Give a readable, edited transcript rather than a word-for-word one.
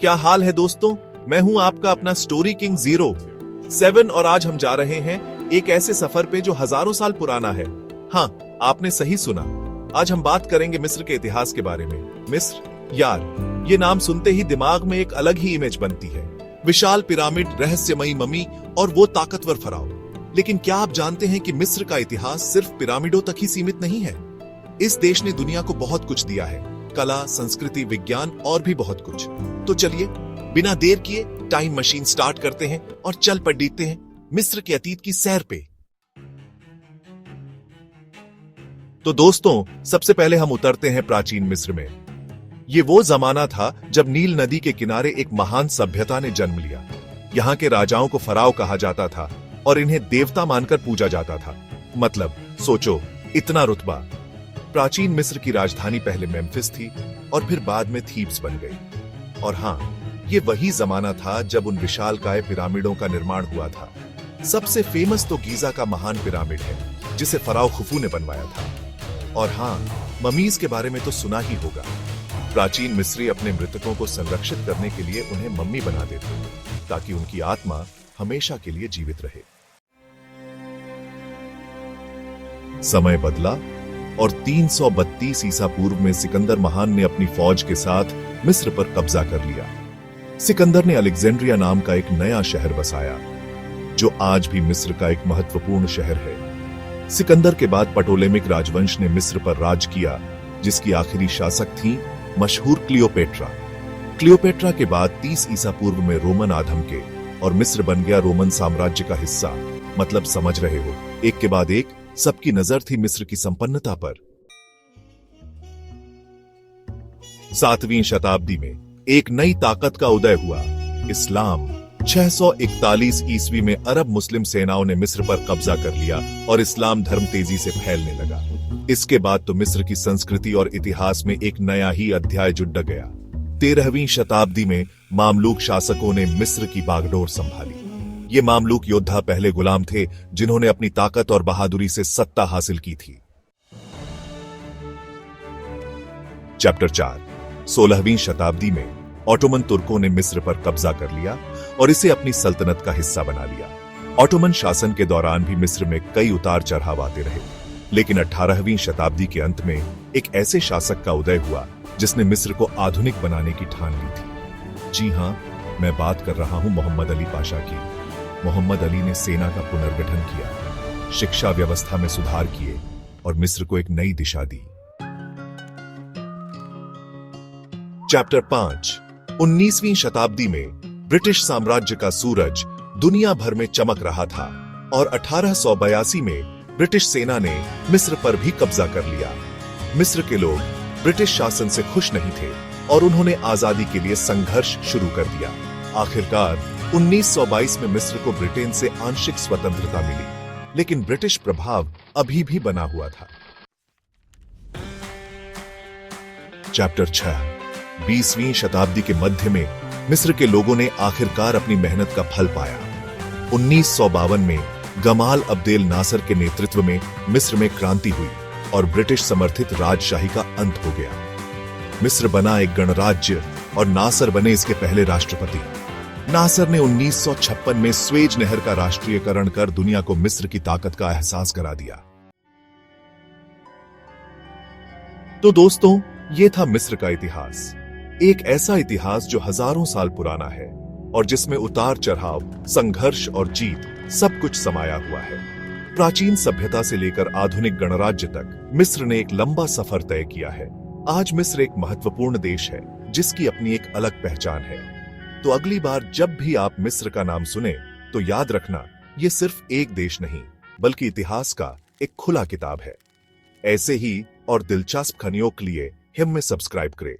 क्या हाल है दोस्तों। मैं हूं आपका अपना स्टोरी किंग 07 और आज हम जा रहे हैं एक ऐसे सफर पे जो हजारों साल पुराना है। हाँ, आपने सही सुना। आज हम बात करेंगे मिस्र के इतिहास के बारे में। मिस्र, यार, ये नाम सुनते ही दिमाग में एक अलग ही इमेज बनती है। विशाल पिरामिड, रहस्यमयी ममी और वो ताकतवर फराओ। लेकिन क्या आप जानते हैं कि मिस्र का इतिहास सिर्फ पिरामिडों तक ही सीमित नहीं है। इस देश ने दुनिया को बहुत कुछ दिया है, कला, संस्कृति, विज्ञान और भी बहुत कुछ। तो चलिए बिना देर किए टाइम मशीन स्टार्ट करते हैं और चल पड़ते हैं मिस्र के अतीत की सैर पे। तो दोस्तों, सबसे पहले हम उतरते हैं प्राचीन मिस्र में। ये वो जमाना था जब नील नदी के किनारे एक महान सभ्यता ने जन्म लिया। यहाँ के राजाओं को फराओ कहा जाता था और इन्हें देवता मानकर पूजा जाता था। मतलब सोचो, इतना रुतबा। प्राचीन मिस्र की राजधानी पहले मेम्फिस थी और फिर बाद में थीब्स बन गई। और हाँ, ये वही जमाना था जब उन विशालकाय पिरामिडों का निर्माण हुआ था। सबसे फेमस तो गीजा का महान पिरामिड है, जिसे फराओ खुफू ने बनवाया था। और हाँ, ममीज के बारे में तो सुना ही होगा। प्राचीन मिस्री अपने मृतकों को संरक्षित करने के लिए उन्हें मम्मी बना देते ताकि उनकी आत्मा हमेशा के लिए जीवित रहे। समय बदला और 332 ईसा पूर्व में सिकंदर महान ने अपनी फौज के साथ मिस्र पर कब्जा कर लिया। सिकंदर ने अलेक्जेंड्रिया नाम का एक नया शहर बसाया, जो आज भी मिस्र का एक महत्वपूर्ण शहर है। सिकंदर के बाद पटोलेमिक राजवंश ने मिस्र पर राज किया, जिसकी आखिरी शासक थी मशहूर क्लियोपेट्रा। क्लियोपेट्रा के बाद 30 ईसा पूर्व में रोमन आधम के और मिस्र बन गया रोमन साम्राज्य का हिस्सा। मतलब समझ रहे हो, एक के बाद एक सबकी नजर थी मिस्र की संपन्नता पर। 7वीं शताब्दी में एक नई ताकत का उदय हुआ, इस्लाम। 641 ईस्वी में अरब मुस्लिम सेनाओं ने मिस्र पर कब्जा कर लिया और इस्लाम धर्म तेजी से फैलने लगा। इसके बाद तो मिस्र की संस्कृति और इतिहास में एक नया ही अध्याय जुड़ गया। 13वीं शताब्दी में मामलूक शासकों ने मिस्र की बागडोर संभाली। ये मामलूक योद्धा पहले गुलाम थे, जिन्होंने अपनी ताकत और बहादुरी से सत्ता हासिल की थी। चैप्टर 4। 16वीं शताब्दी में ऑटोमन तुर्कों ने मिस्र पर कब्जा कर लिया और इसे अपनी सल्तनत का हिस्सा बना लिया। ऑटोमन शासन के दौरान भी मिस्र में कई उतार चढ़ाव आते रहे, लेकिन 18वीं शताब्दी के अंत में एक ऐसे शासक का उदय हुआ जिसने मिस्र को आधुनिक बनाने की ठान ली थी। जी हां, मैं बात कर रहा हूं मोहम्मद अली पाशा की। मोहम्मद अली ने सेना का पुनर्गठन किया, शिक्षा व्यवस्था में सुधार किए और मिस्र को एक नई दिशा दी। चैप्टर 5। 19वीं शताब्दी में ब्रिटिश साम्राज्य का सूरज दुनिया भर में चमक रहा था और 1882 में ब्रिटिश सेना ने मिस्र पर भी कब्जा कर लिया। मिस्र के लोग ब्रिटिश शासन से खुश नहीं थे और उन्होंने आजादी के लिए संघर्ष शुरू कर दिया। आखिरकार 1922 में मिस्र को ब्रिटेन से आंशिक स्वतंत्रता मिली, लेकिन ब्रिटिश प्रभाव अभी भी बना हुआ था। चैप्टर 6। 20वीं शताब्दी के मध्य में मिस्र के लोगों ने आखिरकार अपनी मेहनत का फल पाया। 1952 में गमाल अब्देल नासर के नेतृत्व में मिस्र में क्रांति हुई और ब्रिटिश समर्थित राजशाही का अंत हो गया। मिस्र बना एक गणराज्य और नासर बने इसके पहले राष्ट्रपति। नासर ने 1956 में स्वेज नहर का राष्ट्रीयकरण कर दुनिया को मिस्र की ताकत का एहसास करा दिया। तो दोस्तों, ये था मिस्र का इतिहास। एक ऐसा इतिहास जो हजारों साल पुराना है और जिसमें उतार चढ़ाव, संघर्ष और जीत सब कुछ समाया हुआ है। प्राचीन सभ्यता से लेकर आधुनिक गणराज्य तक मिस्र ने एक लंबा सफर तय किया है। आज मिस्र एक महत्वपूर्ण देश है जिसकी अपनी एक अलग पहचान है। तो अगली बार जब भी आप मिस्र का नाम सुने तो याद रखना, ये सिर्फ एक देश नहीं बल्कि इतिहास का एक खुला किताब है। ऐसे ही और दिलचस्प कहानियों के लिए हमें सब्सक्राइब करें।